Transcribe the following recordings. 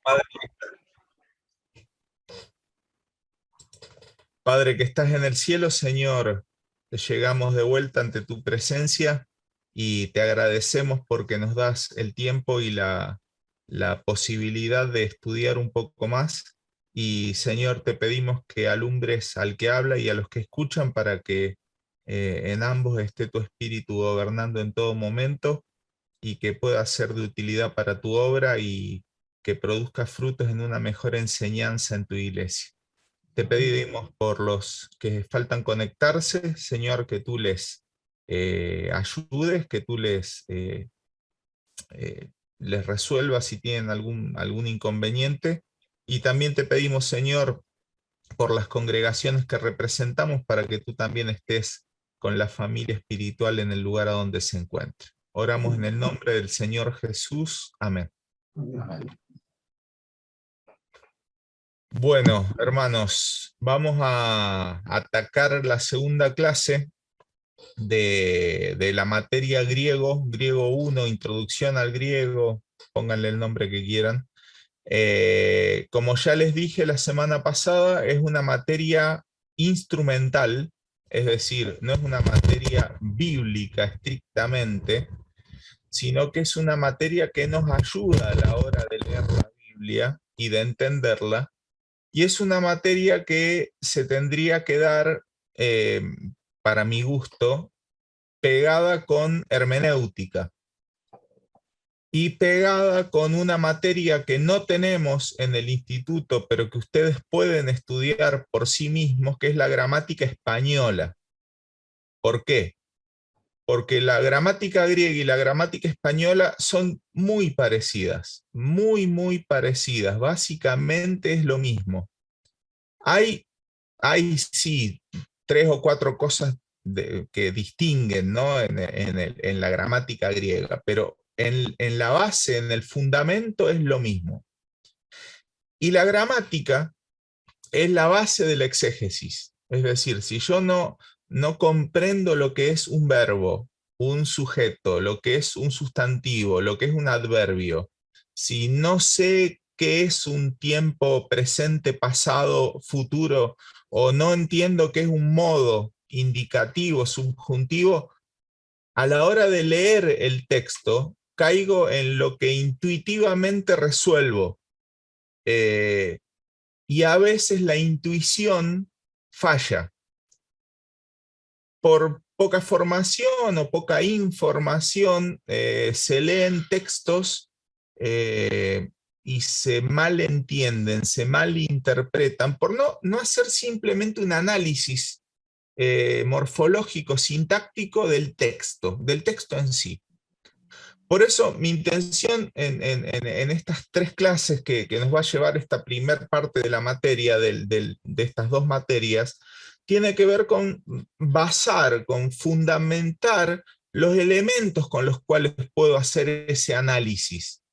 Padre, Padre que estás en el cielo, Señor, te llegamos de vuelta ante tu presencia y te agradecemos porque nos das el tiempo y la posibilidad de estudiar un poco más. Y Señor, te pedimos que alumbres al que habla y a los que escuchan para que en ambos esté tu espíritu gobernando en todo momento y que pueda ser de utilidad para tu obra y que produzca frutos en una mejor enseñanza en tu iglesia. Te pedimos por los que faltan conectarse, Señor, que tú les ayudes, que tú les resuelvas si tienen algún inconveniente. Y también te pedimos, Señor, por las congregaciones que representamos, para que tú también estés con la familia espiritual en el lugar a donde se encuentre. Oramos en el nombre del Señor Jesús. Amén. Bueno, hermanos, vamos a atacar la segunda clase de la materia griego, griego 1, introducción al griego, pónganle el nombre que quieran. Como ya les dije la semana pasada, es una materia instrumental, es decir, no es una materia bíblica estrictamente, sino que es una materia que nos ayuda a la hora de leer la Biblia y de entenderla, y es una materia que se tendría que dar, para mi gusto, pegada con hermenéutica y pegada con una materia que no tenemos en el instituto, pero que ustedes pueden estudiar por sí mismos, que es la gramática española. ¿Por qué? Porque la gramática griega y la gramática española son muy parecidas, muy parecidas. Básicamente es lo mismo. Hay sí 3 o 4 cosas que distinguen, ¿no? En la gramática griega, pero en la base, en el fundamento es lo mismo. Y la gramática es la base de la exégesis. Es decir, si yo no comprendo lo que es un verbo, un sujeto, lo que es un sustantivo, lo que es un adverbio, si no sé qué es un tiempo presente, pasado, futuro, o no entiendo qué es un modo indicativo, subjuntivo, a la hora de leer el texto, caigo en lo que intuitivamente resuelvo. Eh, y a veces la intuición falla por poca formación o poca información. Se leen textos y se malentienden, se malinterpretan por no hacer simplemente un análisis morfológico, sintáctico del texto en sí. Por eso mi intención en estas 3 clases que nos va a llevar esta primer parte de la materia, de estas 2 materias, tiene que ver con basar, con fundamentar los elementos con los cuales puedo hacer ese análisis.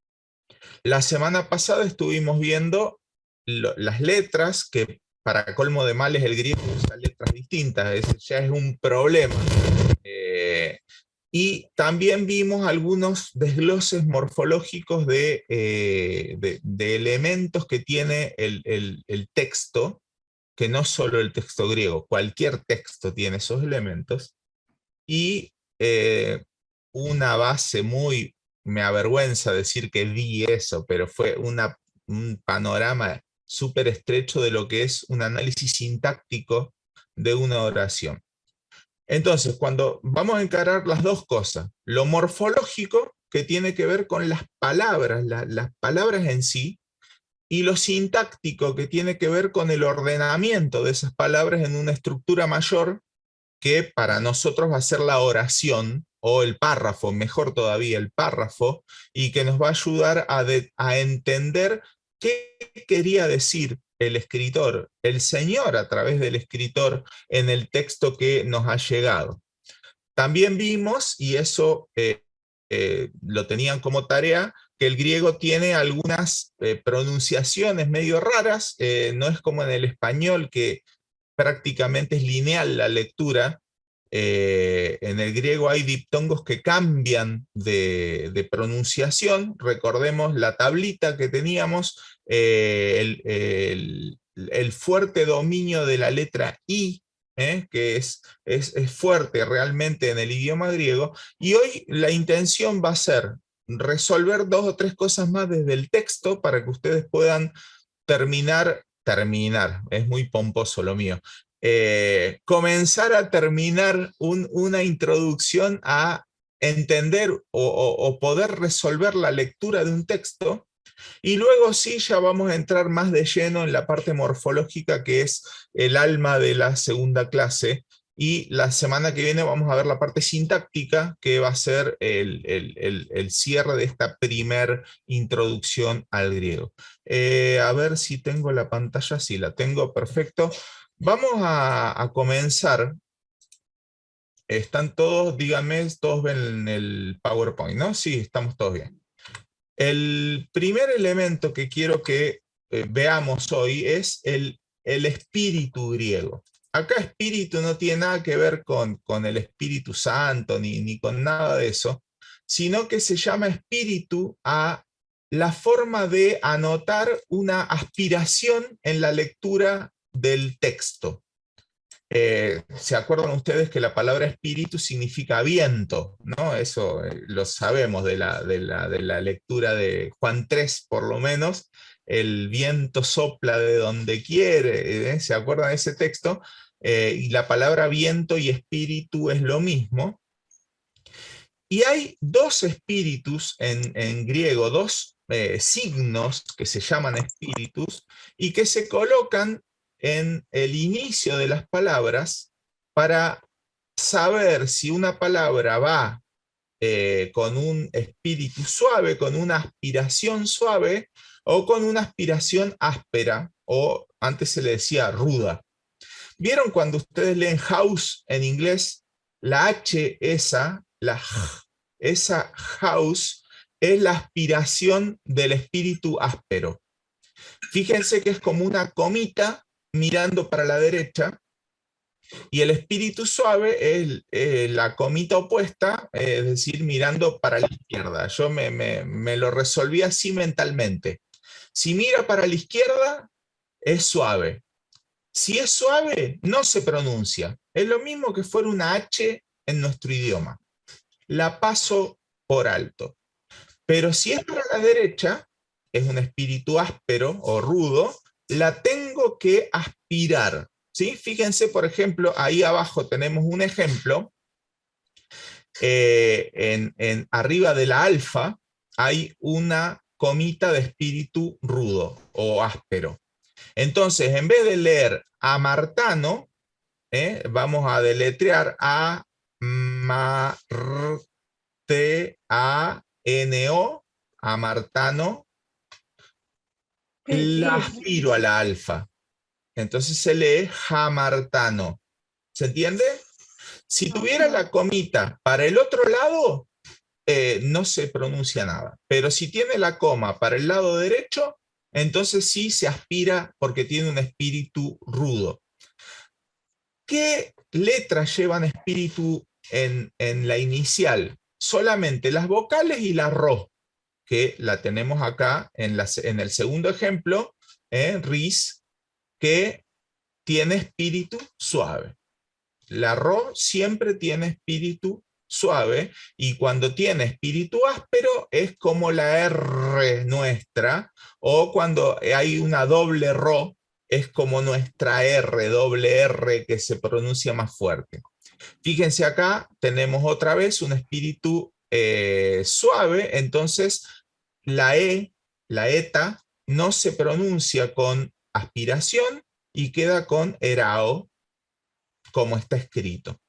La semana pasada estuvimos viendo las letras, que para colmo de males el griego usa letras distintas, ese ya es un problema. Y también vimos algunos desgloses morfológicos de elementos que tiene el texto, que no solo el texto griego, cualquier texto tiene esos elementos, y una base muy, me avergüenza decir que di eso, pero fue un panorama súper estrecho de lo que es un análisis sintáctico de una oración. Entonces, cuando vamos a encarar las 2 cosas, lo morfológico, que tiene que ver con las palabras, las palabras en sí, y lo sintáctico, que tiene que ver con el ordenamiento de esas palabras en una estructura mayor, que para nosotros va a ser la oración, o el párrafo, mejor todavía el párrafo, y que nos va a ayudar a entender qué quería decir el escritor, el Señor a través del escritor en el texto que nos ha llegado. También vimos, y eso lo tenían como tarea, que el griego tiene algunas pronunciaciones medio raras, no es como en el español, que prácticamente es lineal la lectura, En el griego hay diptongos que cambian de pronunciación. Recordemos la tablita que teníamos, el fuerte dominio de la letra I, que es fuerte realmente en el idioma griego, y hoy la intención va a ser resolver 2 o 3 cosas más desde el texto para que ustedes puedan terminar, es muy pomposo lo mío, comenzar a terminar una introducción a entender o poder resolver la lectura de un texto, y luego sí ya vamos a entrar más de lleno en la parte morfológica, que es el alma de la segunda clase, y la semana que viene vamos a ver la parte sintáctica, que va a ser el cierre de esta primer introducción al griego. A ver si tengo la pantalla, sí, la tengo, perfecto. Vamos a comenzar. Están todos, díganme, todos ven el PowerPoint, ¿no? Sí, estamos todos bien. El primer elemento que quiero que veamos hoy es el espíritu griego. Acá espíritu no tiene nada que ver con el Espíritu Santo, ni con nada de eso, sino que se llama espíritu a la forma de anotar una aspiración en la lectura del texto. ¿Se acuerdan ustedes que la palabra espíritu significa viento? ¿No? Eso lo sabemos de la lectura de Juan 3, por lo menos. El viento sopla de donde quiere, ¿eh? ¿Se acuerdan de ese texto? Y la palabra viento y espíritu es lo mismo. Y hay 2 espíritus en griego, 2 signos que se llaman espíritus y que se colocan en el inicio de las palabras para saber si una palabra va con un espíritu suave, con una aspiración suave, o con una aspiración áspera, o antes se le decía ruda. ¿Vieron cuando ustedes leen house en inglés? La H esa, esa house, es la aspiración del espíritu áspero. Fíjense que es como una comita mirando para la derecha, y el espíritu suave es la comita opuesta, es decir, mirando para la izquierda. Yo me lo resolví así mentalmente. Si mira para la izquierda, es suave. Si es suave, no se pronuncia. Es lo mismo que fuera una H en nuestro idioma. La paso por alto. Pero si es para la derecha, es un espíritu áspero o rudo, la tengo que aspirar. ¿Sí? Fíjense, por ejemplo, ahí abajo tenemos un ejemplo. Arriba de la alfa hay una comita de espíritu rudo o áspero. Entonces, en vez de leer amartano, vamos a deletrear A-M-A-R-T-A-N-O, amartano, la aspiro a la alfa. Entonces se lee jamartano. ¿Se entiende? Si tuviera la comita para el otro lado, no se pronuncia nada. Pero si tiene la coma para el lado derecho, entonces sí se aspira porque tiene un espíritu rudo. ¿Qué letras llevan espíritu en la inicial? Solamente las vocales y la ro, que la tenemos acá en el segundo ejemplo, ris, que tiene espíritu suave. La ro siempre tiene espíritu suave, y cuando tiene espíritu áspero es como la R nuestra, o cuando hay una doble ro, es como nuestra R, doble R, que se pronuncia más fuerte. Fíjense acá, tenemos otra vez un espíritu suave, entonces la E, la ETA, no se pronuncia con aspiración y queda con erao, como está escrito.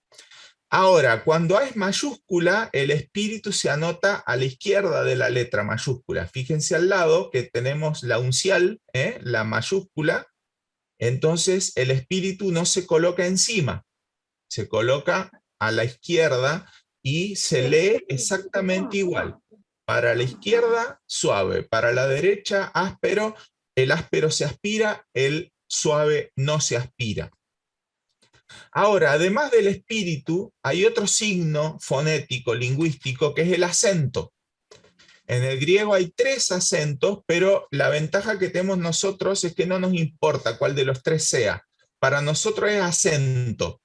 Ahora, cuando A es mayúscula, el espíritu se anota a la izquierda de la letra mayúscula. Fíjense al lado que tenemos la uncial, la mayúscula, entonces el espíritu no se coloca encima, se coloca a la izquierda y se lee exactamente igual. Para la izquierda, suave. Para la derecha, áspero. El áspero se aspira, el suave no se aspira. Ahora, además del espíritu, hay otro signo fonético, lingüístico, que es el acento. En el griego hay 3 acentos, pero la ventaja que tenemos nosotros es que no nos importa cuál de los 3 sea. Para nosotros es acento.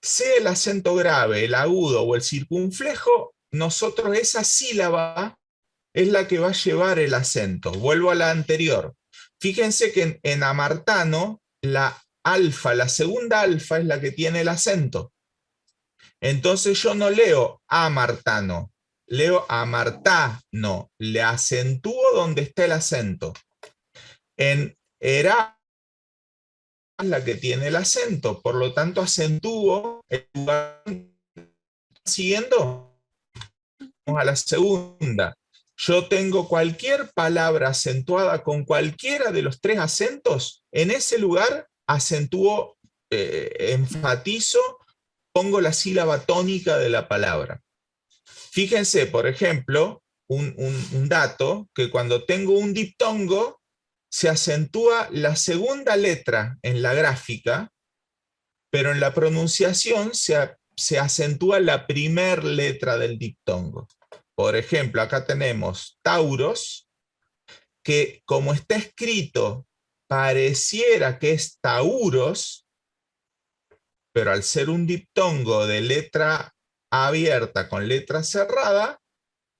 Sea el acento grave, el agudo o el circunflejo, nosotros esa sílaba es la que va a llevar el acento. Vuelvo a la anterior. Fíjense que en amartano, la alfa, la segunda alfa es la que tiene el acento. Entonces yo no leo amartano, leo amartano, le acentúo donde está el acento. En era es la que tiene el acento, por lo tanto acentúo el lugar siguiendo a la segunda. Yo tengo cualquier palabra acentuada con cualquiera de los 3 acentos, en ese lugar acentúo, enfatizo, pongo la sílaba tónica de la palabra. Fíjense, por ejemplo, un dato, que cuando tengo un diptongo, se acentúa la segunda letra en la gráfica, pero en la pronunciación se acentúa la primera letra del diptongo. Por ejemplo, acá tenemos Tauros, que como está escrito, pareciera que es Tauros, pero al ser un diptongo de letra abierta con letra cerrada,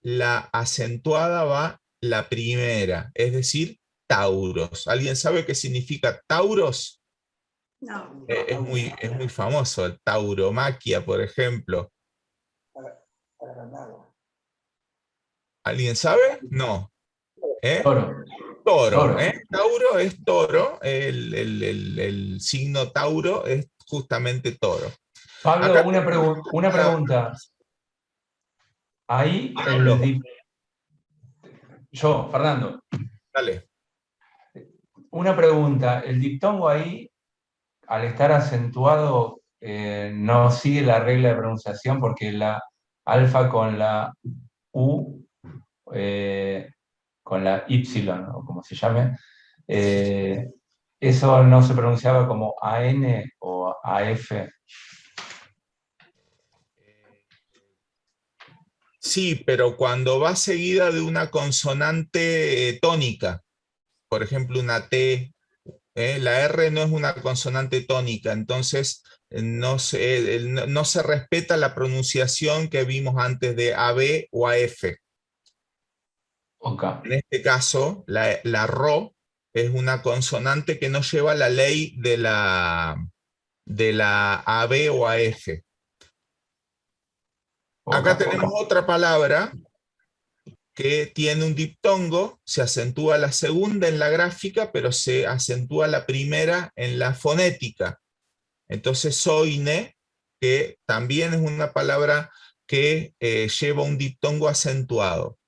la acentuada va la primera, es decir, Tauros. ¿Alguien sabe qué significa Tauros? No. Es muy famoso, el tauromaquia, por ejemplo. ¿Alguien sabe? No. ¿Eh? Toro. Toro, Toro. ¿eh? Tauro es toro, el signo Tauro es justamente toro. Pablo, Acá una pregunta. Ahí Pablo, yo, Fernando, dale. una pregunta. El diptongo ahí, al estar acentuado, no sigue la regla de pronunciación porque la alfa con la U, eh, con la Y, o como se llame, eso no se pronunciaba como AN o AF. Sí, pero cuando va seguida de una consonante tónica, por ejemplo una T, la R no es una consonante tónica, entonces no se respeta la pronunciación que vimos antes de AB o AF. Okay. En este caso, la RO es una consonante que no lleva la ley de la AB o AF. Acá Okay. tenemos otra palabra que tiene un diptongo, se acentúa la segunda en la gráfica, pero se acentúa la primera en la fonética. Entonces, soine, que también es una palabra que lleva un diptongo acentuado.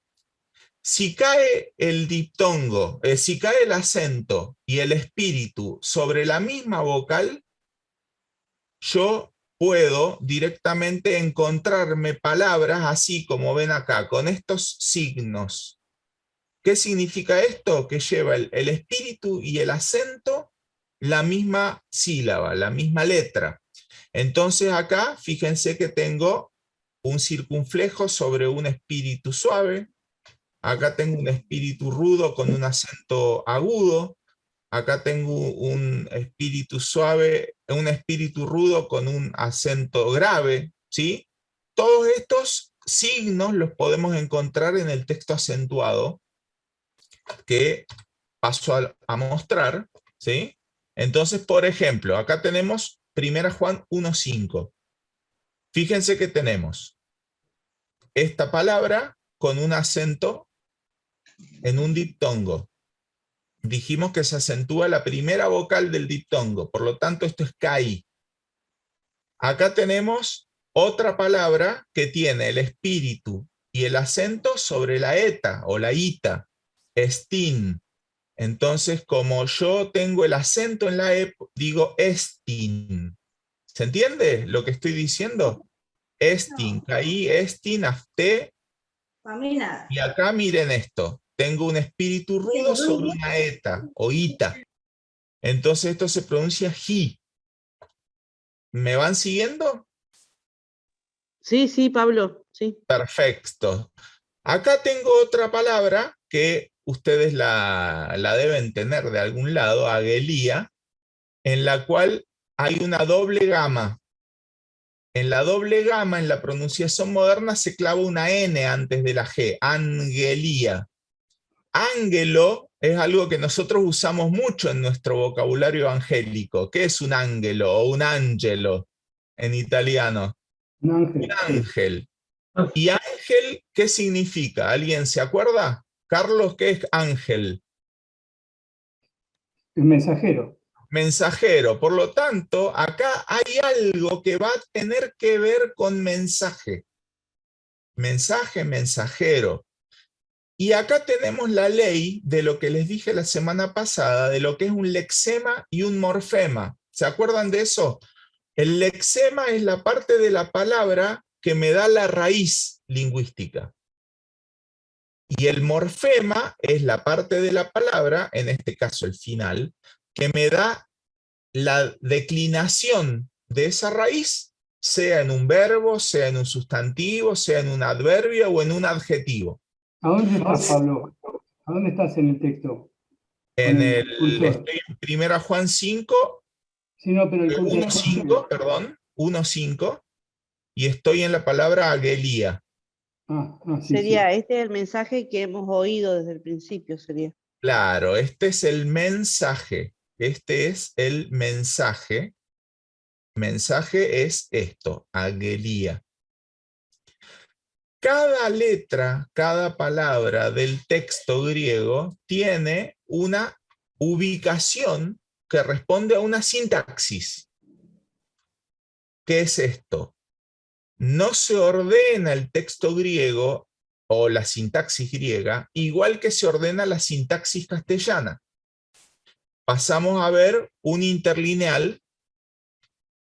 Si cae el diptongo, si cae el acento y el espíritu sobre la misma vocal, yo puedo directamente encontrarme palabras así como ven acá, con estos signos. ¿Qué significa esto? Que lleva el espíritu y el acento la misma sílaba, la misma letra. Entonces acá, fíjense que tengo un circunflejo sobre un espíritu suave, acá tengo un espíritu rudo con un acento agudo, acá tengo un espíritu suave, un espíritu rudo con un acento grave, ¿sí? Todos estos signos los podemos encontrar en el texto acentuado, que paso a mostrar, ¿sí? Entonces, por ejemplo, acá tenemos 1 Juan 1:5. Fíjense que tenemos esta palabra con un acento en un diptongo. Dijimos que se acentúa la primera vocal del diptongo, por lo tanto esto es CAI. Acá tenemos otra palabra que tiene el espíritu y el acento sobre la eta o la ita, estin. Entonces, como yo tengo el acento en la E, digo estin. ¿Se entiende lo que estoy diciendo? Estin, No. caí, estin, afté. Para mí nada. Y acá miren esto. Tengo un espíritu rudo sobre una eta o ita. Entonces esto se pronuncia ji. ¿Me van siguiendo? Sí, sí, Pablo, sí. Perfecto. Acá tengo otra palabra que ustedes la deben tener de algún lado, agelía, en la cual hay una doble gama. En la doble gama, en la pronunciación moderna, se clava una N antes de la G, angelía. Ángelo es algo que nosotros usamos mucho en nuestro vocabulario evangélico. ¿Qué es un ángelo o un angelo en italiano? Un ángel. Un ángel. ¿Y ángel qué significa? ¿Alguien se acuerda? Carlos, ¿qué es ángel? El mensajero. Mensajero. Por lo tanto, acá hay algo que va a tener que ver con mensaje. Mensaje, mensajero. Y acá tenemos la ley de lo que les dije la semana pasada, de lo que es un lexema y un morfema. ¿Se acuerdan de eso? El lexema es la parte de la palabra que me da la raíz lingüística. Y el morfema es la parte de la palabra, en este caso el final, que me da la declinación de esa raíz, sea en un verbo, sea en un sustantivo, sea en un adverbio o en un adjetivo. ¿A dónde estás, Pablo? ¿A dónde estás en el texto? Con el cursor. Estoy en 1 Juan 5, Sí, no, pero el cursor. 1.5, perdón, 1.5, y estoy en la palabra agelía. Sí, Sería sí. este el mensaje que hemos oído desde el principio, sería. Claro, este es el mensaje. Este es el mensaje. Mensaje es esto, agelía. Cada letra, cada palabra del texto griego tiene una ubicación que responde a una sintaxis. ¿Qué es esto? No se ordena el texto griego o la sintaxis griega igual que se ordena la sintaxis castellana. Pasamos a ver un interlineal.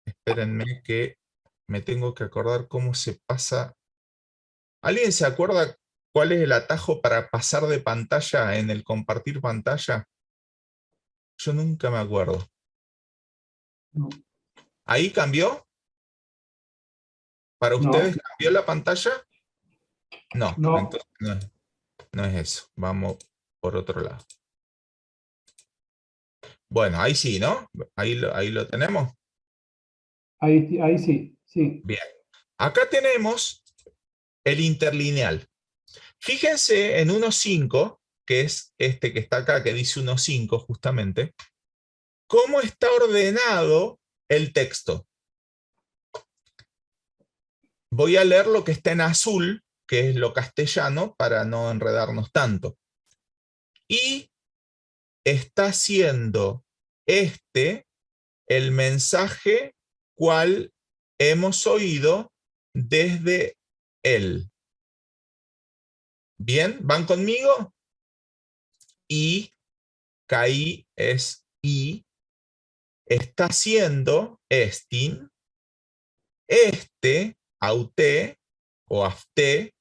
Espérenme que me tengo que acordar cómo se pasa. ¿Alguien se acuerda cuál es el atajo para pasar de pantalla en el compartir pantalla? Yo nunca me acuerdo. No. ¿Ahí cambió? ¿Para No. ustedes cambió la pantalla? No, No. entonces no es eso. Vamos por otro lado. Bueno, ahí sí, ¿no? Ahí lo tenemos. Ahí sí, sí. Bien. Acá tenemos el interlineal. Fíjense en 1.5, que es este que está acá, que dice 1.5 justamente, cómo está ordenado el texto. Voy a leer lo que está en azul, que es lo castellano, para no enredarnos tanto. Y está siendo el mensaje cual hemos oído desde él. ¿Bien? ¿Van conmigo? Y, caí es y, está siendo estin, auté o afté,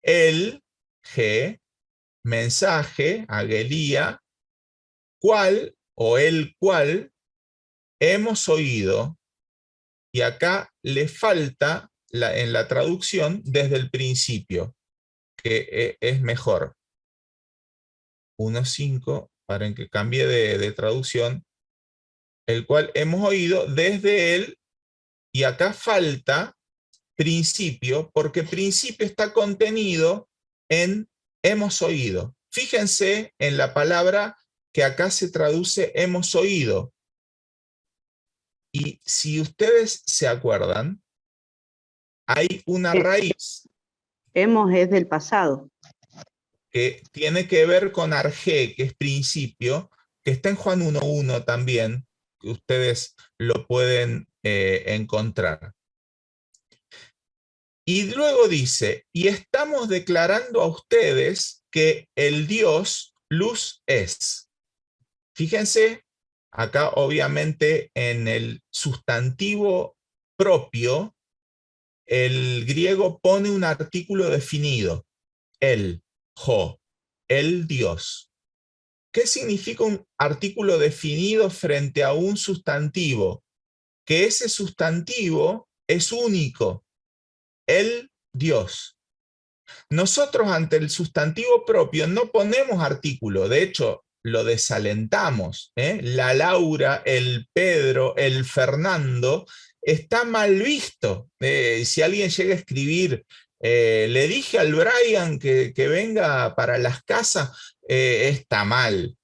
el, g, mensaje, agelía, cual o el cual hemos oído, y acá le falta en la traducción desde el principio, que es mejor. 1.5, para que cambie de traducción, el cual hemos oído desde él, y acá falta principio, porque principio está contenido en hemos oído. Fíjense en la palabra que acá se traduce hemos oído. Y si ustedes se acuerdan, hay una raíz Hemos es del pasado. que tiene que ver con arge, que es principio, que está en Juan 1.1 también, que ustedes lo pueden encontrar. Y luego dice, y estamos declarando a ustedes que el Dios luz es. Fíjense, acá obviamente en el sustantivo propio, el griego pone un artículo definido, el, jo, el Dios. ¿Qué significa un artículo definido frente a un sustantivo? que ese sustantivo es único, el Dios. Nosotros ante el sustantivo propio no ponemos artículo, de hecho lo desalentamos. La Laura, el Pedro, el Fernando, está mal visto. Si alguien llega a escribir, le dije al Brian que venga para las casas, está mal.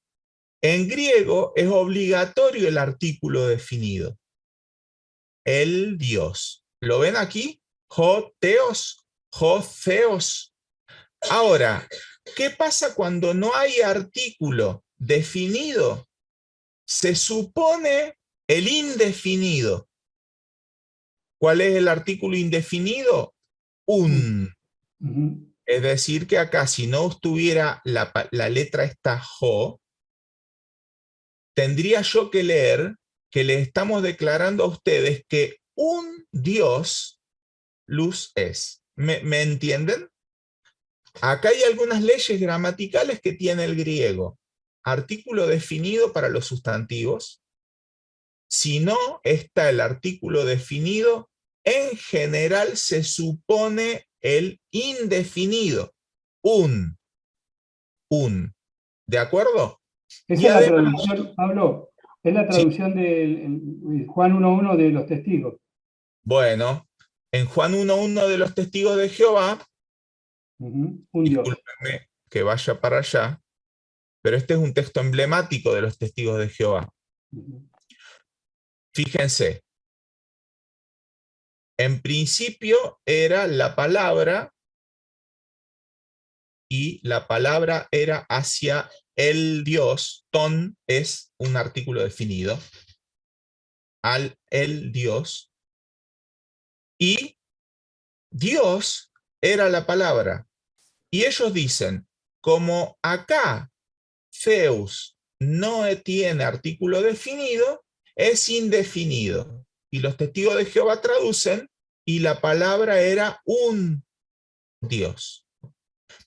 En griego es obligatorio el artículo definido. El Dios. ¿Lo ven aquí? Jo Theos, Jo Theos. Ahora, ¿qué pasa cuando no hay artículo definido? Se supone el indefinido. ¿Cuál es el artículo indefinido? Un. Es decir, que acá si no estuviera la letra esta Jo, tendría yo que leer que le estamos declarando a ustedes que un Dios luz es. ¿Me entienden? Acá hay algunas leyes gramaticales que tiene el griego. Artículo definido para los sustantivos. Si no está el artículo definido, en general se supone el indefinido. Un. ¿De acuerdo? Esa es la traducción, Pablo, es la traducción de Juan 1.1 de los testigos. Bueno, en Juan 1.1 de los testigos de Jehová, Un Dios. discúlpenme que vaya para allá, pero este es un texto emblemático de los testigos de Jehová. Fíjense, en principio era la palabra, y la palabra era hacia el Dios. Ton es un artículo definido. Al el Dios. Y Dios era la palabra. Y ellos dicen, como acá Zeus no tiene artículo definido, es indefinido. Y los testigos de Jehová traducen, y la palabra era un Dios.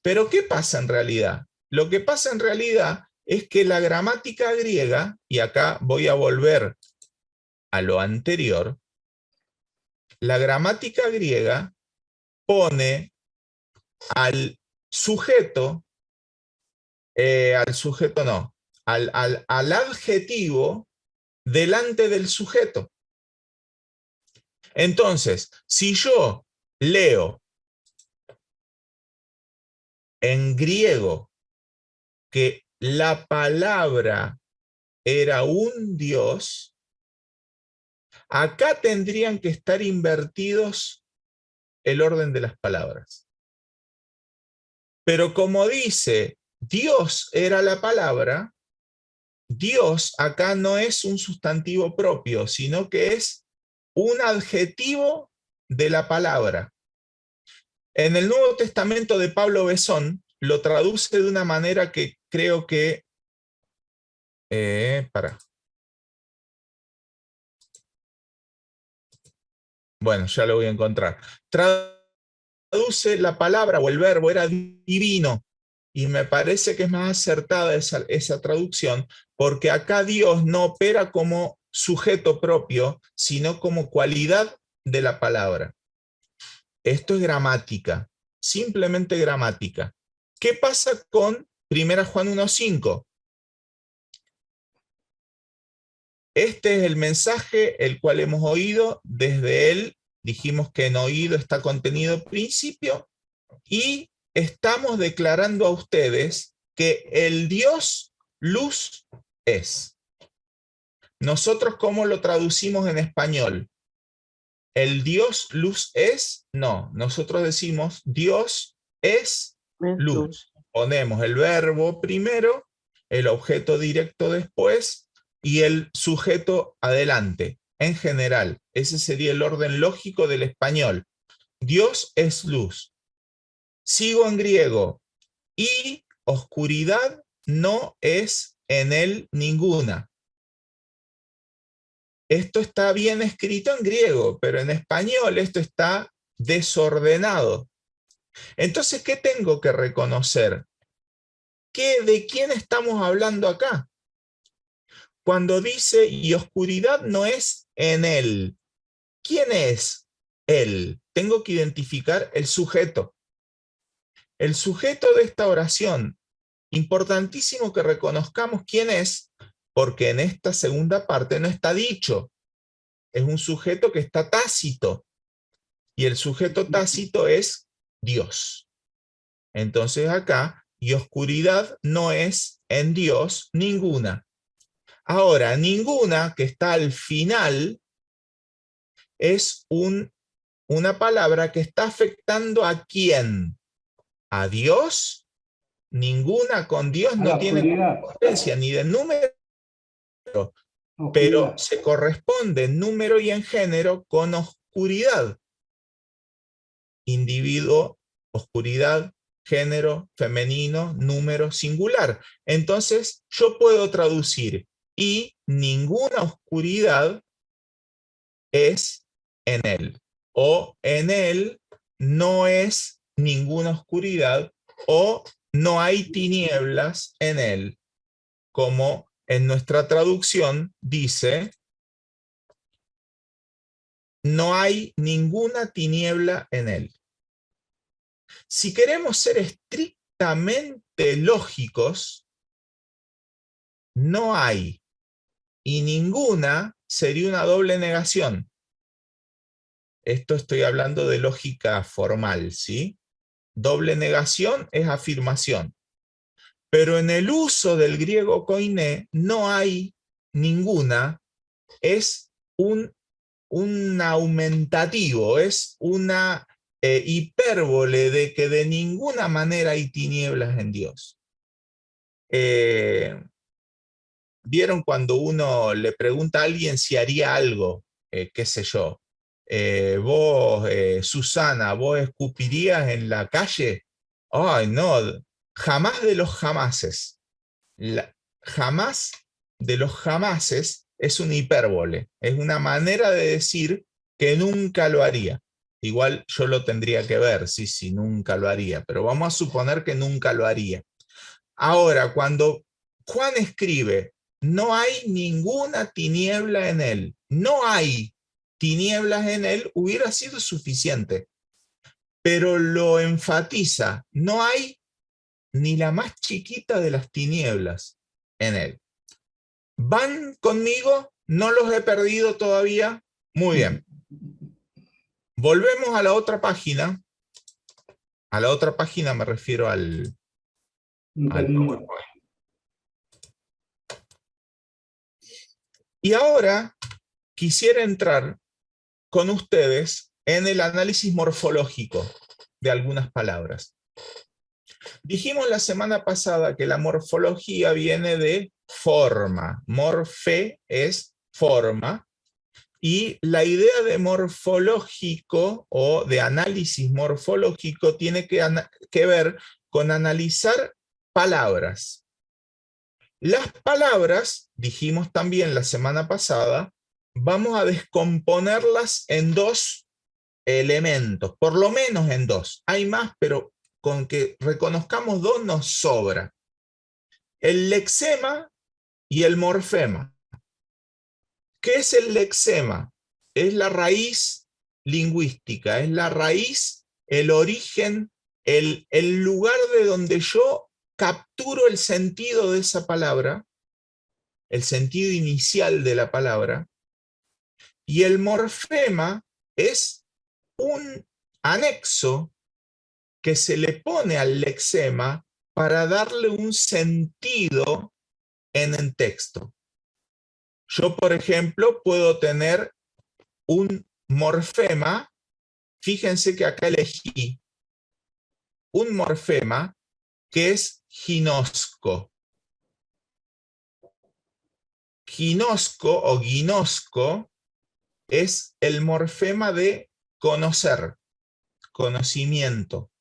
Pero ¿qué pasa en realidad? Lo que pasa en realidad es que la gramática griega, y acá voy a volver a lo anterior, la gramática griega pone al sujeto, al adjetivo delante del sujeto. Entonces, si yo leo en griego que la palabra era un Dios, acá tendrían que estar invertidos el orden de las palabras. Pero como dice, Dios era la palabra, Dios acá no es un sustantivo propio, sino que es un adjetivo de la palabra. En el Nuevo Testamento de Pablo Besón lo traduce de una manera que creo que... Bueno, ya lo voy a encontrar. Traduce la palabra o el verbo, era divino. Y me parece que es más acertada esa traducción, porque acá Dios no opera como sujeto propio, sino como cualidad de la palabra. Esto es gramática, simplemente gramática. ¿Qué pasa con 1 Juan 1.5? Este es el mensaje el cual hemos oído, desde él dijimos que en oído está contenido principio, y estamos declarando a ustedes que el Dios luz es. ¿Nosotros cómo lo traducimos en español? ¿El Dios luz es? No, nosotros decimos Dios es luz. Ponemos el verbo primero, el objeto directo después y el sujeto adelante. En general, ese sería el orden lógico del español. Dios es luz. Sigo en griego. Y oscuridad no es en él ninguna. Esto está bien escrito en griego, pero en español esto está desordenado. Entonces, ¿qué tengo que reconocer? ¿De quién estamos hablando acá? Cuando dice, y oscuridad no es en él. ¿Quién es él? Tengo que identificar el sujeto. El sujeto de esta oración. Importantísimo que reconozcamos quién es, porque en esta segunda parte no está dicho. Es un sujeto que está tácito. Y el sujeto tácito es Dios. Entonces acá, y oscuridad no es en Dios ninguna. Ahora, ninguna, que está al final, es una palabra que está afectando ¿a quién? ¿A Dios? Ninguna con Dios no tiene correspondencia ni de número, pero se corresponde en número y en género con oscuridad. Individuo, oscuridad, género, femenino, número, singular. Entonces, yo puedo traducir, y ninguna oscuridad es en él. O en él no es ninguna oscuridad, o no hay tinieblas en él. Como en nuestra traducción dice, no hay ninguna tiniebla en él. Si queremos ser estrictamente lógicos, no hay, y ninguna sería una doble negación. Esto estoy hablando de lógica formal, ¿sí? Doble negación es afirmación. Pero en el uso del griego koiné no hay ninguna, es un aumentativo, es una hipérbole de que de ninguna manera hay tinieblas en Dios. ¿Vieron cuando uno le pregunta a alguien si haría algo? Qué sé yo. Vos, Susana, ¿vos escupirías en la calle? Ay, no, jamás de los jamases. Jamás de los jamases es una hipérbole, es una manera de decir que nunca lo haría. Igual yo lo tendría que ver, sí, nunca lo haría, pero vamos a suponer que nunca lo haría. Ahora, cuando Juan escribe, no hay ninguna tiniebla en él, no hay tinieblas en él, hubiera sido suficiente. Pero lo enfatiza, no hay ni la más chiquita de las tinieblas en él. ¿Van conmigo? ¿No los he perdido todavía? Muy bien. Volvemos a la otra página. A la otra página me refiero al PowerPoint. Y ahora quisiera entrar con ustedes en el análisis morfológico de algunas palabras. Dijimos la semana pasada que la morfología viene de forma. Morfe es forma. Y la idea de morfológico o de análisis morfológico tiene que ver con analizar palabras. Las palabras, dijimos también la semana pasada, vamos a descomponerlas en dos elementos, por lo menos en dos. Hay más, pero con que reconozcamos dos nos sobra. El lexema y el morfema. ¿Qué es el lexema? Es la raíz lingüística, es la raíz, el origen, el lugar de donde yo capturo el sentido de esa palabra, el sentido inicial de la palabra, y el morfema es un anexo que se le pone al lexema para darle un sentido en el texto. Yo, por ejemplo, puedo tener un morfema, fíjense que acá elegí un morfema que es ginosco. Ginosco o ginosco es el morfema de conocer, conocimiento.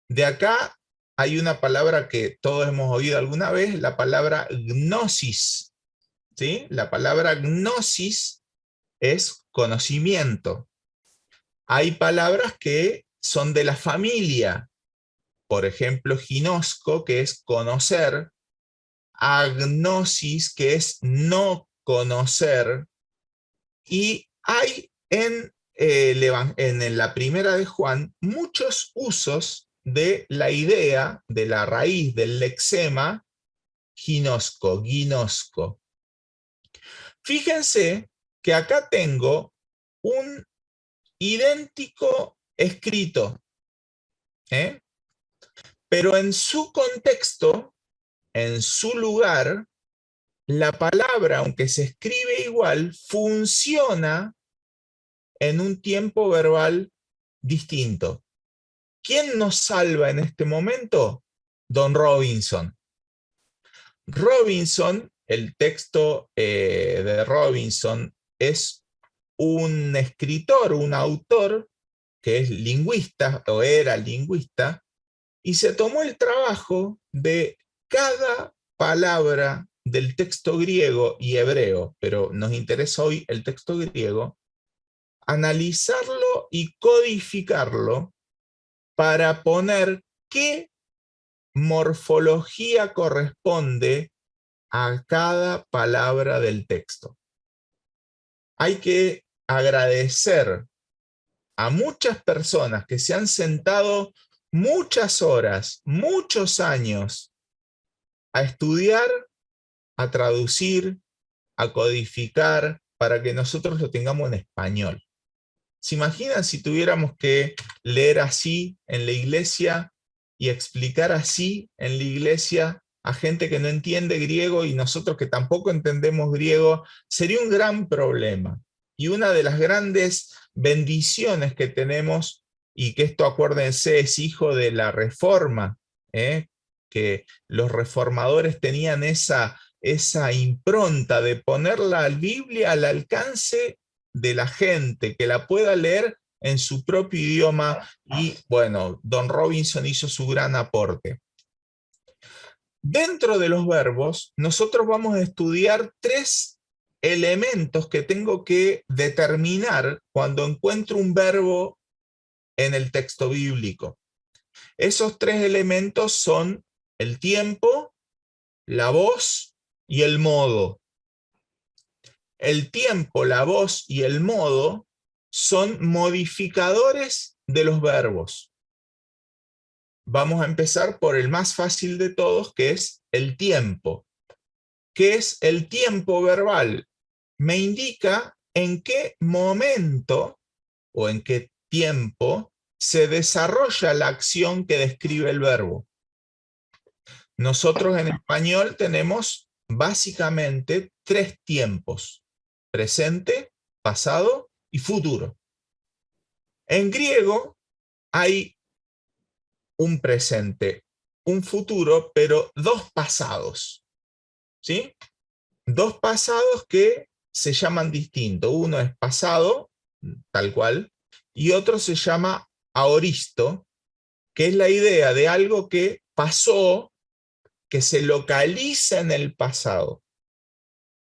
De acá hay una palabra que todos hemos oído alguna vez, la palabra gnosis. ¿Sí? La palabra gnosis es conocimiento. Hay palabras que son de la familia. Por ejemplo, ginosco, que es conocer. Agnosis, que es no conocer. Y hay en la primera de Juan muchos usos de la idea, de la raíz del lexema ginosco, ginosco. Fíjense que acá tengo un idéntico escrito, ¿eh? Pero en su contexto, en su lugar, la palabra, aunque se escribe igual, funciona en un tiempo verbal distinto. ¿Quién nos salva en este momento? Don Robinson. Robinson, el texto de Robinson es un escritor, un autor que es lingüista o era lingüista, y se tomó el trabajo de cada palabra del texto griego y hebreo, pero nos interesa hoy el texto griego, analizarlo y codificarlo para poner qué morfología corresponde a cada palabra del texto. Hay que agradecer a muchas personas que se han sentado muchas horas, muchos años a estudiar, a traducir, a codificar, para que nosotros lo tengamos en español. ¿Se imaginan si tuviéramos que leer así en la iglesia y explicar así en la iglesia a gente que no entiende griego y nosotros que tampoco entendemos griego? Sería un gran problema. Y una de las grandes bendiciones que tenemos, y que esto, acuérdense, es hijo de la Reforma, que los reformadores tenían esa impronta de poner la Biblia al alcance de la gente, que la pueda leer en su propio idioma, y bueno, Don Robinson hizo su gran aporte. Dentro de los verbos, nosotros vamos a estudiar 3 elementos que tengo que determinar cuando encuentro un verbo en el texto bíblico. Esos 3 elementos son el tiempo, la voz y el modo. El tiempo, la voz y el modo son modificadores de los verbos. Vamos a empezar por el más fácil de todos, que es el tiempo. ¿Qué es el tiempo verbal? Me indica en qué momento o en qué tiempo se desarrolla la acción que describe el verbo. Nosotros en español tenemos básicamente 3 tiempos: presente, pasado y futuro. En griego hay un presente, un futuro, pero 2 pasados, ¿sí? 2 pasados que se llaman distinto. Uno es pasado, tal cual, y otro se llama aoristo, que es la idea de algo que pasó, que se localiza en el pasado,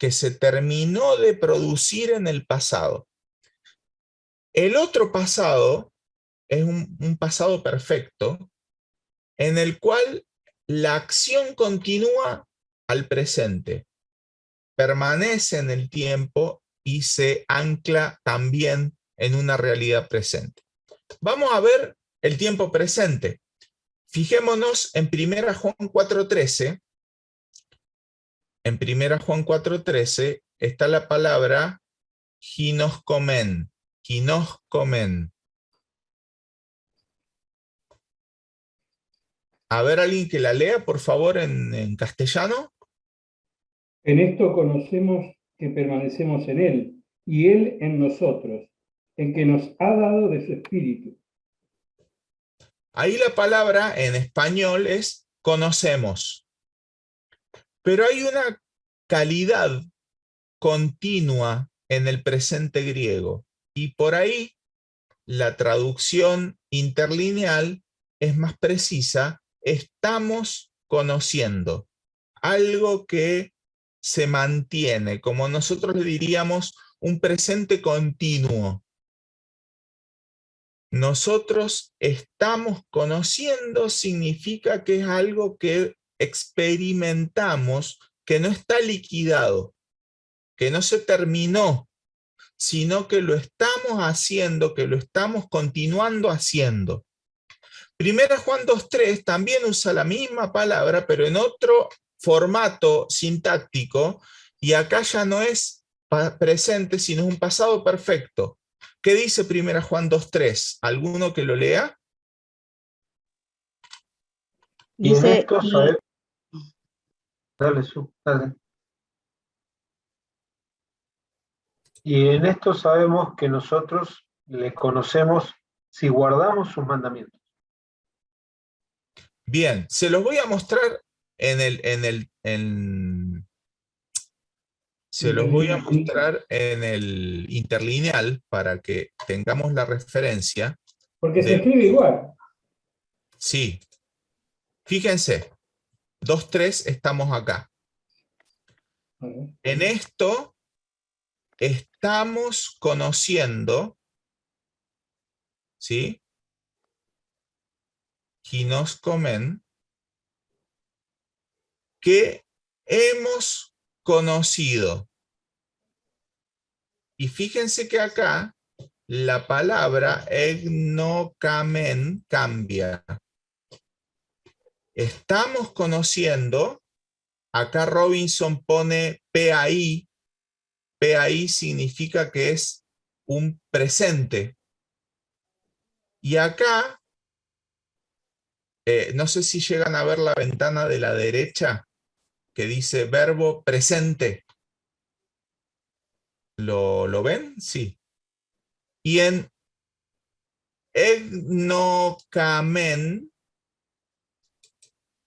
que se terminó de producir en el pasado. El otro pasado es un pasado perfecto, en el cual la acción continúa al presente, permanece en el tiempo y se ancla también en una realidad presente. Vamos a ver el tiempo presente. Fijémonos en 1 Juan 4:13. En 1 Juan 4:13 está la palabra ginoscomen. Ginoscomen. A ver, alguien que la lea, por favor, en castellano. En esto conocemos que permanecemos en Él, y Él en nosotros, en que nos ha dado de su Espíritu. Ahí la palabra en español es conocemos. Pero hay una calidad continua en el presente griego, y por ahí la traducción interlineal es más precisa: estamos conociendo, algo que se mantiene, como nosotros le diríamos, un presente continuo. Nosotros estamos conociendo significa que es algo que experimentamos, que no está liquidado, que no se terminó, sino que lo estamos haciendo, que lo estamos continuando haciendo. Primera Juan 2.3 también usa la misma palabra, pero en otro formato sintáctico, y acá ya no es presente, sino es un pasado perfecto. ¿Qué dice Primera Juan 2.3? ¿Alguno que lo lea? Y en Dice, esto sabemos, dale, dale. Y en esto sabemos que nosotros le conocemos si guardamos sus mandamientos. Bien, se los voy a mostrar se los voy a mostrar en el interlineal para que tengamos la referencia. Porque se escribe igual. Sí, fíjense, 2.3 estamos acá. En esto estamos conociendo, ¿sí? Ginoscomen, que hemos conocido. Y fíjense que acá la palabra egnokamen cambia. Estamos conociendo, acá Robinson pone PAI. PAI significa que es un presente. Y acá, no sé si llegan a ver la ventana de la derecha que dice verbo presente. ¿Lo ven? Sí. Y en egnokamen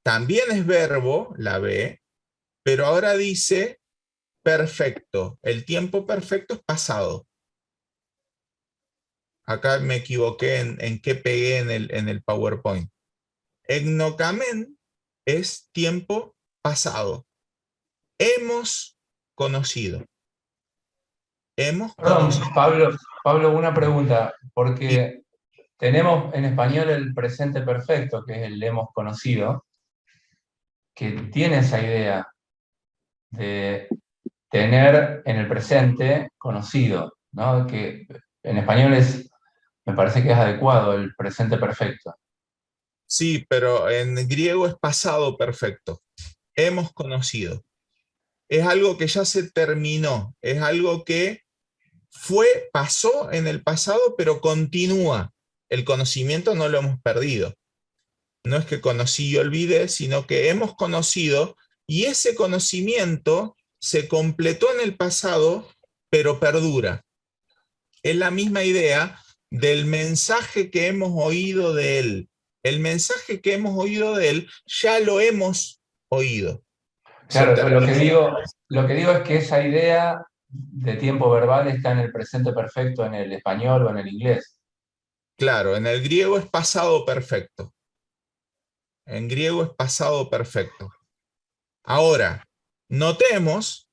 también es verbo, la B, pero ahora dice perfecto. El tiempo perfecto es pasado. Acá me equivoqué en qué pegué en el PowerPoint. Egnokamen es tiempo pasado. Hemos conocido. Hemos Perdón, conocido. Pablo, una pregunta, porque tenemos en español el presente perfecto, que es el hemos conocido, que tiene esa idea de tener en el presente conocido, ¿no? Que en español me parece que es adecuado el presente perfecto. Sí, pero en griego es pasado perfecto. Hemos conocido. Es algo que ya se terminó. Es algo que pasó en el pasado, pero continúa. El conocimiento no lo hemos perdido. No es que conocí y olvidé, sino que hemos conocido y ese conocimiento se completó en el pasado, pero perdura. Es la misma idea del mensaje que hemos oído de él. El mensaje que hemos oído de él ya lo hemos oído. Claro, lo que digo es que esa idea de tiempo verbal está en el presente perfecto en el español o en el inglés. Claro, en el griego es pasado perfecto. En griego es pasado perfecto. Ahora, notemos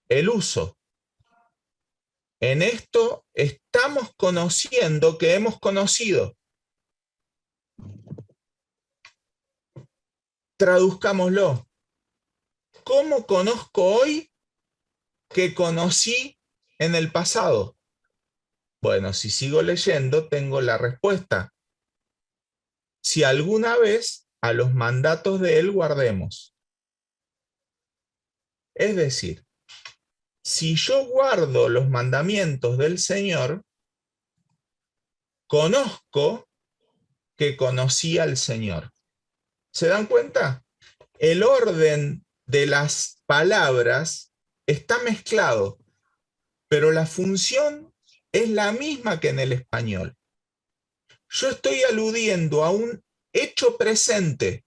el uso. En esto estamos conociendo que hemos conocido. Traduzcámoslo. ¿Cómo conozco hoy que conocí en el pasado? Bueno, si sigo leyendo, tengo la respuesta. Si alguna vez a los mandatos de él guardemos. Es decir, si yo guardo los mandamientos del Señor, conozco que conocí al Señor. ¿Se dan cuenta? El orden de las palabras está mezclado, pero la función es la misma que en el español. Yo estoy aludiendo a un hecho presente.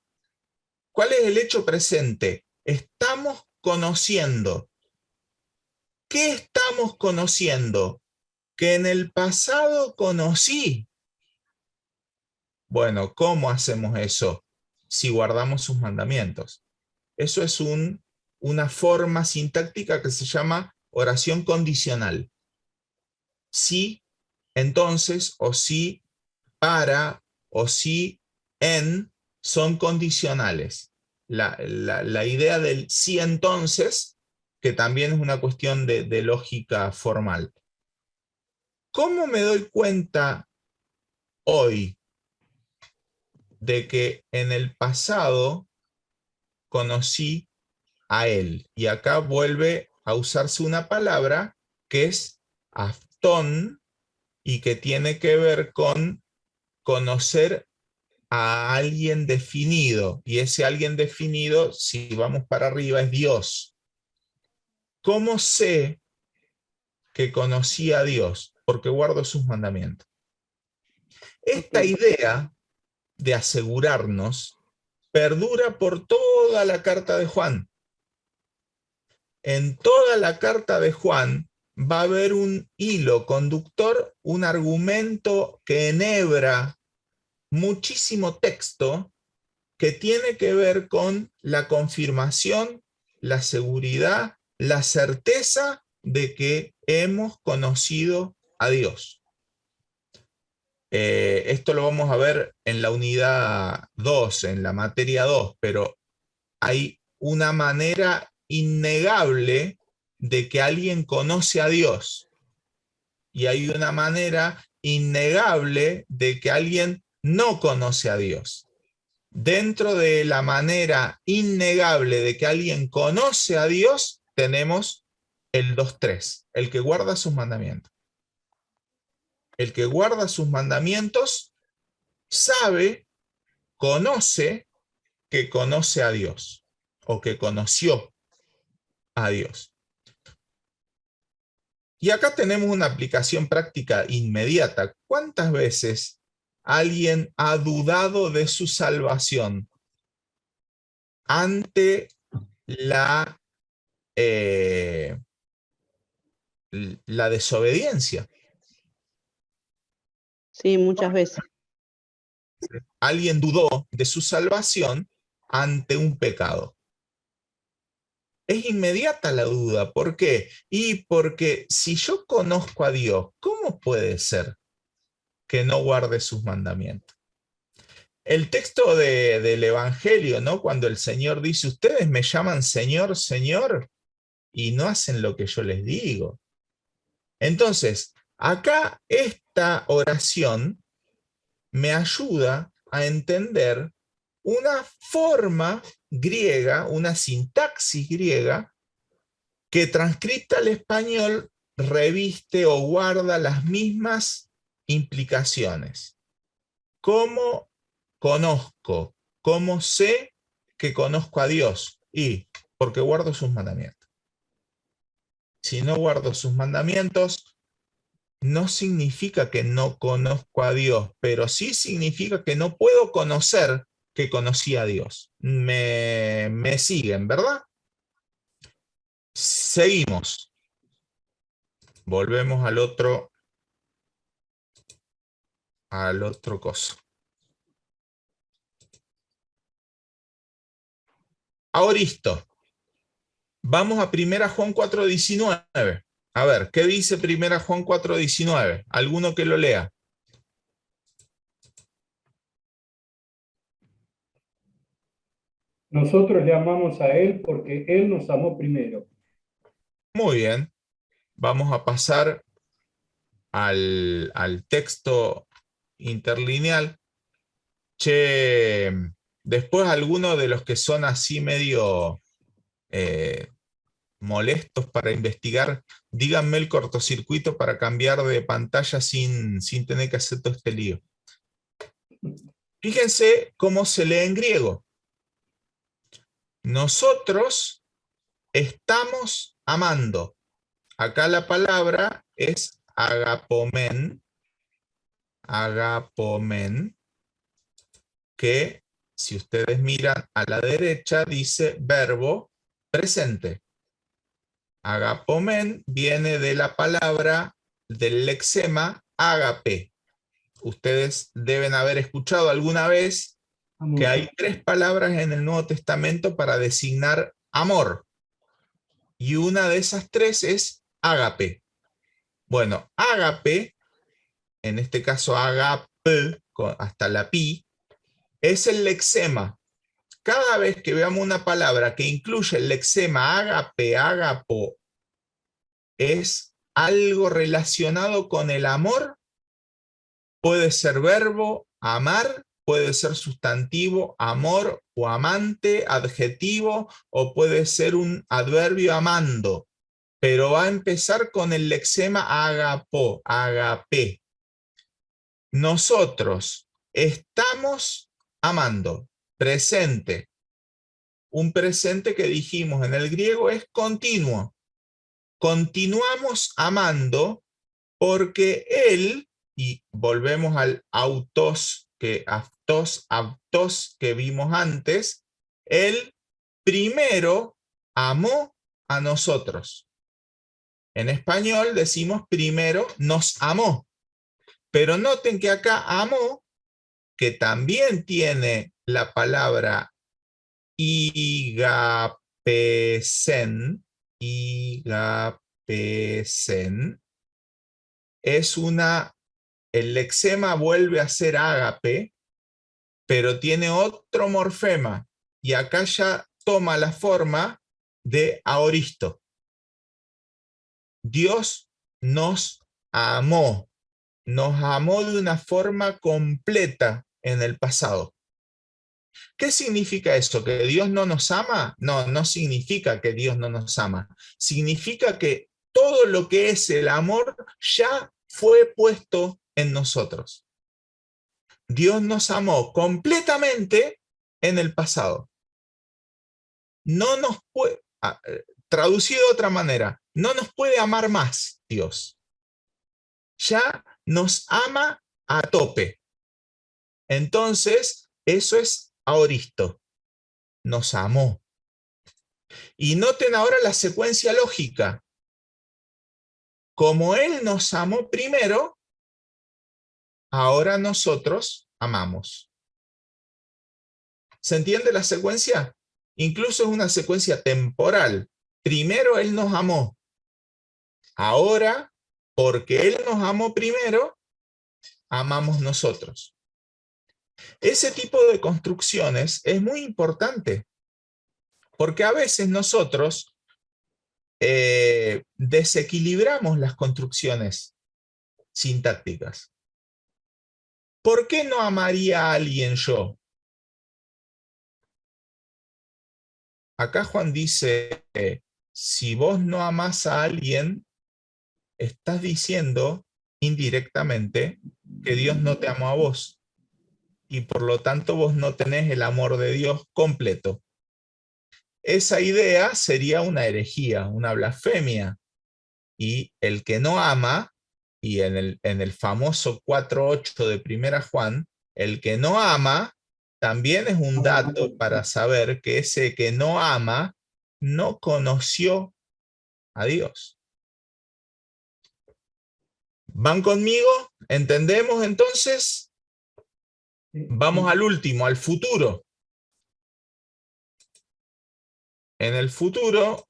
¿Cuál es el hecho presente? Estamos conociendo. ¿Qué estamos conociendo? Que en el pasado conocí. Bueno, ¿cómo hacemos eso? Si guardamos sus mandamientos. Eso es una forma sintáctica que se llama oración condicional. Sí, entonces, o sí, para, o sí, en, son condicionales. La idea del sí entonces, que también es una cuestión de lógica formal. ¿Cómo me doy cuenta hoy de que en el pasado conocí a él? Y acá vuelve a usarse una palabra que es aftón y que tiene que ver con conocer a alguien definido. Y ese alguien definido, si vamos para arriba, es Dios. ¿Cómo sé que conocí a Dios? Porque guardo sus mandamientos. Esta idea de asegurarnos perdura por toda la carta de Juan. En toda la carta de Juan va a haber un hilo conductor, un argumento que enhebra muchísimo texto que tiene que ver con la confirmación, la seguridad, la certeza de que hemos conocido a Dios. Esto lo vamos a ver en la unidad 2, en la materia 2, pero hay una manera innegable de que alguien conoce a Dios. Y hay una manera innegable de que alguien no conoce a Dios. Dentro de la manera innegable de que alguien conoce a Dios, tenemos el 2-3, el que guarda sus mandamientos. El que guarda sus mandamientos sabe, conoce que conoce a Dios, o que conoció a Dios. Y acá tenemos una aplicación práctica inmediata. ¿Cuántas veces alguien ha dudado de su salvación ante la desobediencia? Sí, muchas veces. Alguien dudó de su salvación ante un pecado. Es inmediata la duda. ¿Por qué? Y porque si yo conozco a Dios, ¿cómo puede ser que no guarde sus mandamientos? El texto del Evangelio, ¿no? Cuando el Señor dice, ustedes me llaman Señor, Señor, y no hacen lo que yo les digo. Entonces, acá esta oración me ayuda a entender una forma griega, una sintaxis griega, que transcrita al español reviste o guarda las mismas implicaciones. ¿Cómo conozco? ¿Cómo sé que conozco a Dios? Y porque guardo sus mandamientos. Si no guardo sus mandamientos, no significa que no conozco a Dios, pero sí significa que no puedo conocer que conocí a Dios. Me siguen, ¿verdad? Seguimos. Volvemos al otro coso. Ahoristo. Vamos a 1 Juan 4:19. A ver, ¿qué dice 1 Juan 4:19? ¿Alguno que lo lea? Nosotros le amamos a Él porque Él nos amó primero. Muy bien. Vamos a pasar al texto interlineal. Che, después algunos de los que son así medio molestos para investigar, díganme el cortocircuito para cambiar de pantalla sin tener que hacer todo este lío. Fíjense cómo se lee en griego. Nosotros estamos amando. Acá la palabra es agapomen, que si ustedes miran a la derecha dice verbo presente. Agapomen viene de la palabra del lexema ágape. Ustedes deben haber escuchado alguna vez que hay 3 palabras en el Nuevo Testamento para designar amor. Y una de esas 3 es ágape. Bueno, ágape, en este caso agape, hasta la pi, es el lexema. Cada vez que veamos una palabra que incluye el lexema ágape, ágapo, es algo relacionado con el amor. Puede ser verbo, amar, puede ser sustantivo, amor o amante, adjetivo, o puede ser un adverbio, amando. Pero va a empezar con el lexema agapo, agape. Nosotros estamos amando. Presente. Un presente que dijimos en el griego es continuo. Continuamos amando porque él, y volvemos al autos que vimos antes, él primero amó a nosotros. En español decimos primero nos amó, pero noten que acá amó, que también tiene la palabra igapesen, es el lexema vuelve a ser ágape, pero tiene otro morfema, y acá ya toma la forma de aoristo. Dios nos amó de una forma completa en el pasado. ¿Qué significa eso? ¿Que Dios no nos ama? No, no significa que Dios no nos ama. Significa que todo lo que es el amor ya fue puesto en nosotros. Dios nos amó completamente en el pasado. No nos puede, traducido de otra manera, no nos puede amar más Dios. Ya nos ama a tope. Entonces, eso es aoristo. Nos amó. Y noten ahora la secuencia lógica. Como Él nos amó primero, ahora nosotros amamos. ¿Se entiende la secuencia? Incluso es una secuencia temporal. Primero Él nos amó. Ahora, porque Él nos amó primero, amamos nosotros. Ese tipo de construcciones es muy importante, porque a veces nosotros desequilibramos las construcciones sintácticas. ¿Por qué no amaría a alguien yo? Acá Juan dice, si vos no amás a alguien, estás diciendo indirectamente que Dios no te amó a vos. Y por lo tanto vos no tenés el amor de Dios completo. Esa idea sería una herejía, una blasfemia. Y el que no ama, y en el famoso 4.8 de Primera Juan, el que no ama también es un dato para saber que ese que no ama no conoció a Dios. ¿Van conmigo? ¿Entendemos entonces? Vamos al último, al futuro. En el futuro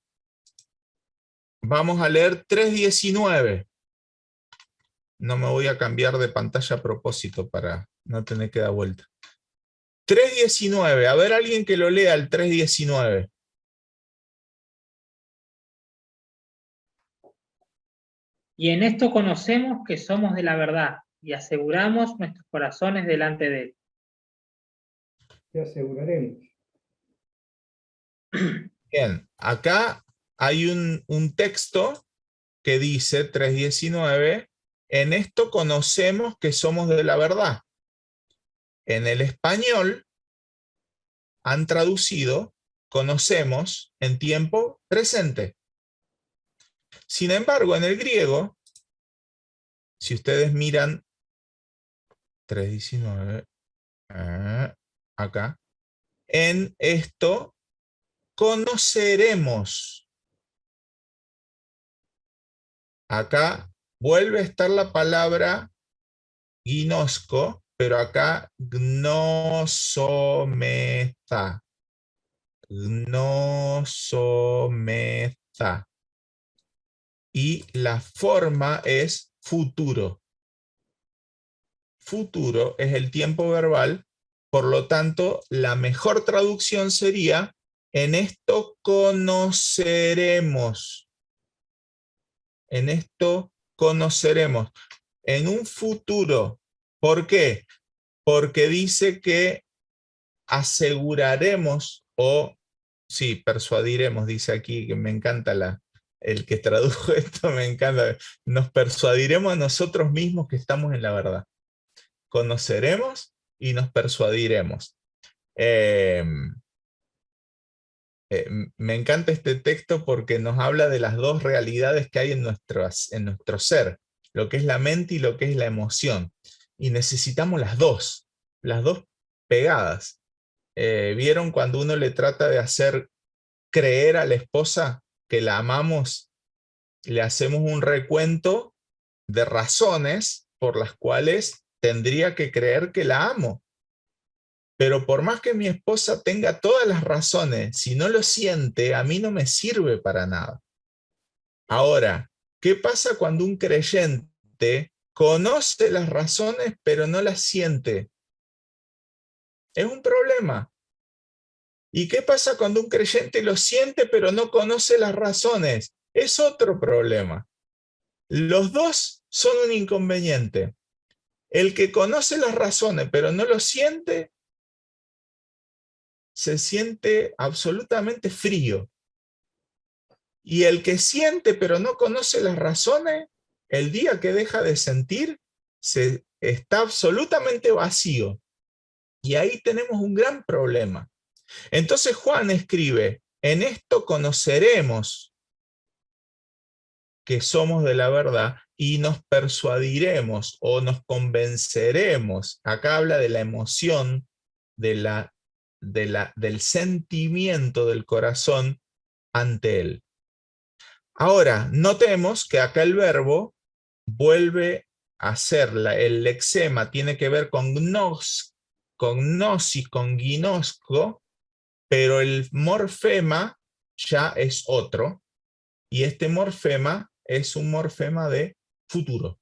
vamos a leer 3.19. No me voy a cambiar de pantalla a propósito para no tener que dar vuelta. 3.19, a ver alguien que lo lea el 3.19. Y en esto conocemos que somos de la verdad y aseguramos nuestros corazones delante de Él. Te aseguraremos. Bien, acá hay un texto que dice 3.19, en esto conocemos que somos de la verdad. En el español han traducido conocemos en tiempo presente. Sin embargo, en el griego, si ustedes miran 3.19, acá, en esto conoceremos. Acá vuelve a estar la palabra ginosco, pero acá gnosometa. Gnosometa. Y la forma es futuro. Futuro es el tiempo verbal, por lo tanto, la mejor traducción sería, en esto conoceremos. en esto conoceremos. En un futuro. ¿Por qué? Porque dice que aseguraremos o, sí, persuadiremos, dice aquí, que me encanta el que tradujo esto, me encanta. Nos persuadiremos a nosotros mismos que estamos en la verdad. Conoceremos y nos persuadiremos. Me encanta este texto porque nos habla de las dos realidades que hay en nuestro ser, lo que es la mente y lo que es la emoción. Y necesitamos las dos pegadas. ¿Vieron cuando uno le trata de hacer creer a la esposa que la amamos? Le hacemos un recuento de razones por las cuales tendría que creer que la amo. Pero por más que mi esposa tenga todas las razones, si no lo siente, a mí no me sirve para nada. Ahora, ¿qué pasa cuando un creyente conoce las razones pero no las siente? Es un problema. ¿Y qué pasa cuando un creyente lo siente pero no conoce las razones? Es otro problema. Los dos son un inconveniente. El que conoce las razones pero no lo siente, se siente absolutamente frío. Y el que siente pero no conoce las razones, el día que deja de sentir, está absolutamente vacío. Y ahí tenemos un gran problema. Entonces Juan escribe, en esto conoceremos que somos de la verdad y nos persuadiremos o nos convenceremos. Acá habla de la emoción, del sentimiento del corazón ante él. Ahora, notemos que acá el verbo vuelve a ser, el lexema tiene que ver con gnosis, con ginosco, pero el morfema ya es otro, y este morfema es un morfema de futuro.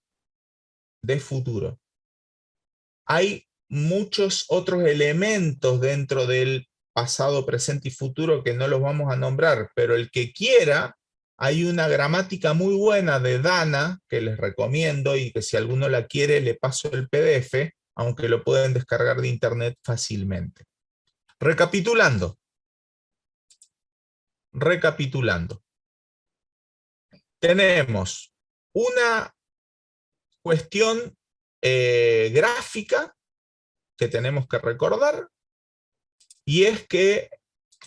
Hay muchos otros elementos dentro del pasado, presente y futuro que no los vamos a nombrar, pero el que quiera, hay una gramática muy buena de Dana que les recomiendo y que si alguno la quiere le paso el PDF, aunque lo pueden descargar de internet fácilmente. Recapitulando. Tenemos una cuestión gráfica que tenemos que recordar, y es que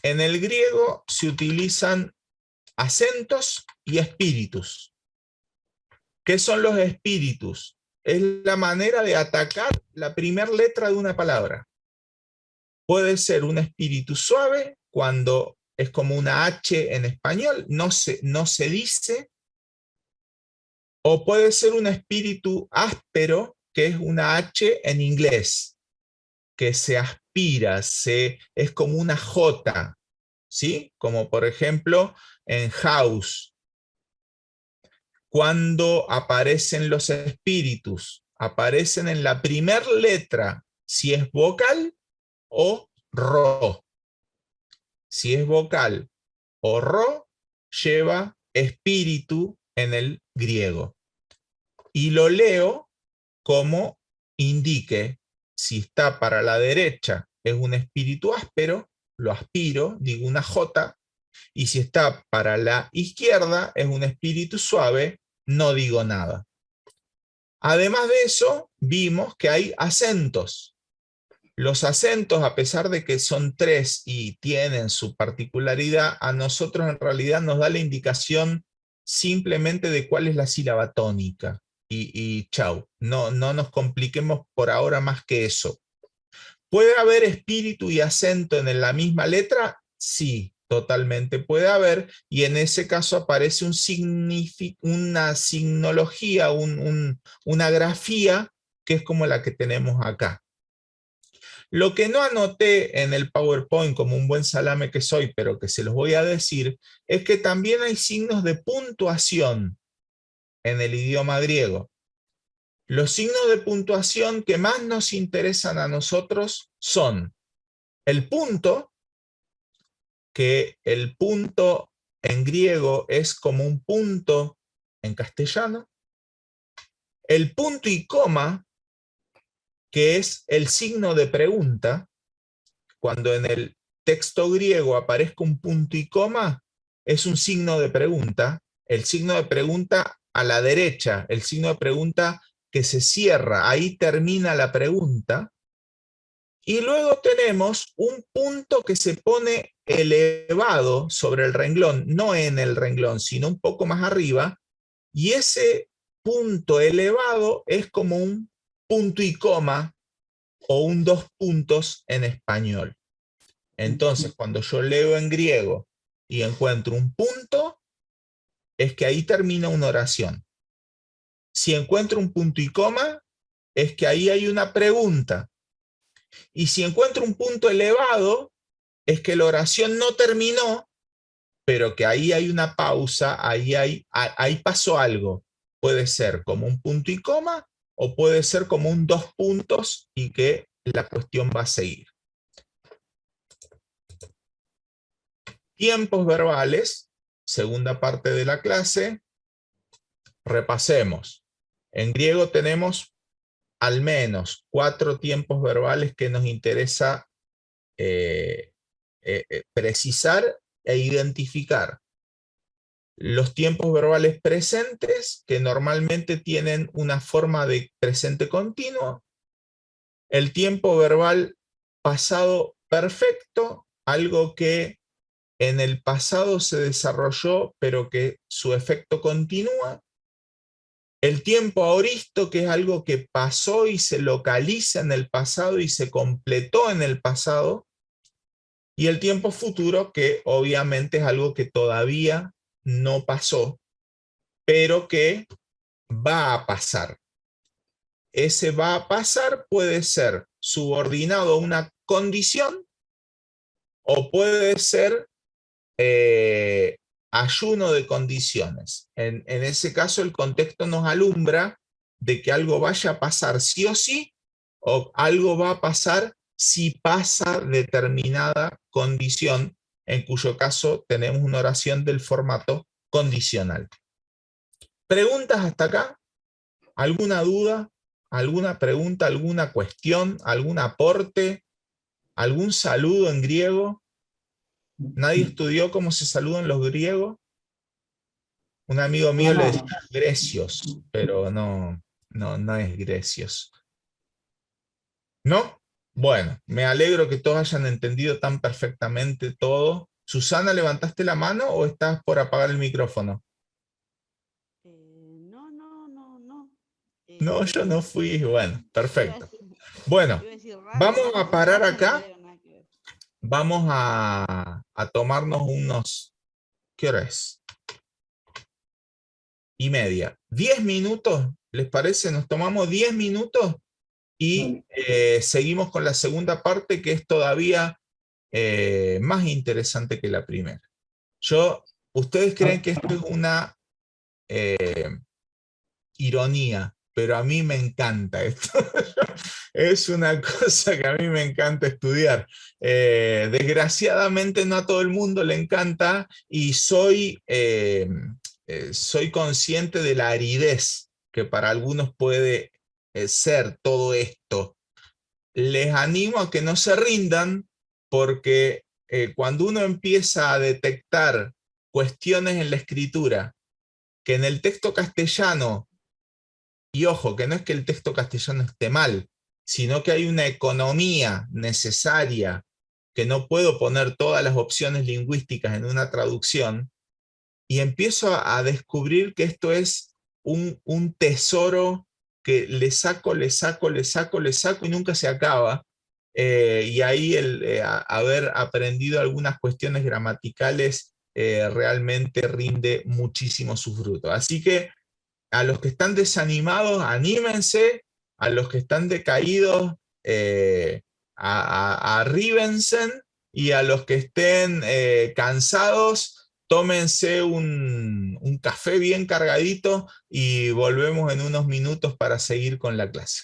en el griego se utilizan acentos y espíritus. ¿Qué son los espíritus? Es la manera de atacar la primera letra de una palabra. Puede ser un espíritu suave, cuando es como una H en español, no se dice, o puede ser un espíritu áspero, que es una H en inglés, que se aspira, es como una J, ¿sí? Como por ejemplo en house. Cuando aparecen los espíritus, aparecen en la primera letra, si es vocal o ro. Si es vocal o ro, lleva espíritu en el griego. Y lo leo como indique. Si está para la derecha es un espíritu áspero, lo aspiro, digo una J, y si está para la izquierda es un espíritu suave, no digo nada. Además de eso, vimos que hay acentos. Los acentos, a pesar de que son 3 y tienen su particularidad, a nosotros en realidad nos da la indicación simplemente de cuál es la sílaba tónica. Y chau, no nos compliquemos por ahora más que eso. ¿Puede haber espíritu y acento en la misma letra? Sí, totalmente puede haber, y en ese caso aparece una signología, una grafía, que es como la que tenemos acá. Lo que no anoté en el PowerPoint como un buen salame que soy, pero que se los voy a decir, es que también hay signos de puntuación en el idioma griego. Los signos de puntuación que más nos interesan a nosotros son el punto, que el punto en griego es como un punto en castellano, el punto y coma, que es el signo de pregunta. Cuando en el texto griego aparezca un punto y coma, es un signo de pregunta. El signo de pregunta a la derecha, el signo de pregunta que se cierra, ahí termina la pregunta. Y luego tenemos un punto que se pone elevado sobre el renglón, no en el renglón, sino un poco más arriba, y ese punto elevado es como un punto y coma o un dos puntos en español. Entonces, cuando yo leo en griego y encuentro un punto, es que ahí termina una oración. Si encuentro un punto y coma, es que ahí hay una pregunta. Y si encuentro un punto elevado, es que la oración no terminó, pero que ahí hay una pausa, ahí pasó algo. Puede ser como un punto y coma, o puede ser como un dos puntos y que la cuestión va a seguir. Tiempos verbales, segunda parte de la clase. Repasemos. En griego tenemos al menos 4 tiempos verbales que nos interesa precisar e identificar. Los tiempos verbales presentes, que normalmente tienen una forma de presente continuo. El tiempo verbal pasado perfecto, algo que en el pasado se desarrolló, pero que su efecto continúa. El tiempo aoristo, que es algo que pasó y se localiza en el pasado y se completó en el pasado. Y el tiempo futuro, que obviamente es algo que todavía no pasó, pero que va a pasar. Ese va a pasar puede ser subordinado a una condición o puede ser ayuno de condiciones. En ese caso el contexto nos alumbra de que algo vaya a pasar sí o sí, o algo va a pasar si pasa determinada condición, en cuyo caso tenemos una oración del formato condicional. ¿Preguntas hasta acá? ¿Alguna duda? ¿Alguna pregunta? ¿Alguna cuestión? ¿Algún aporte? ¿Algún saludo en griego? ¿Nadie estudió cómo se saludan los griegos? Un amigo mío le decía grecios, pero no es grecios. ¿No? Bueno, me alegro que todos hayan entendido tan perfectamente todo. Susana, ¿levantaste la mano o estás por apagar el micrófono? No. No, yo no fui. Bueno, perfecto. Bueno, Iba a decir vamos raro, a parar no acá. veo nada que ver. Vamos a tomarnos unos... ¿Qué hora es? 1:30. 10 minutos, ¿les parece? Nos tomamos 10 minutos y seguimos con la segunda parte, que es todavía más interesante que la primera. Ustedes creen que esto es una ironía, pero a mí me encanta esto. Es una cosa que a mí me encanta estudiar. Desgraciadamente no a todo el mundo le encanta y soy consciente de la aridez que para algunos puede ser todo esto. Les animo a que no se rindan, porque cuando uno empieza a detectar cuestiones en la escritura, que en el texto castellano, y ojo, que no es que el texto castellano esté mal, sino que hay una economía necesaria, que no puedo poner todas las opciones lingüísticas en una traducción, y empiezo a descubrir que esto es un tesoro que le saco y nunca se acaba. Y ahí haber aprendido algunas cuestiones gramaticales realmente rinde muchísimo su fruto. Así que a los que están desanimados, anímense; a los que están decaídos, arríbense; y a los que estén cansados, tómense un café bien cargadito y volvemos en unos minutos para seguir con la clase.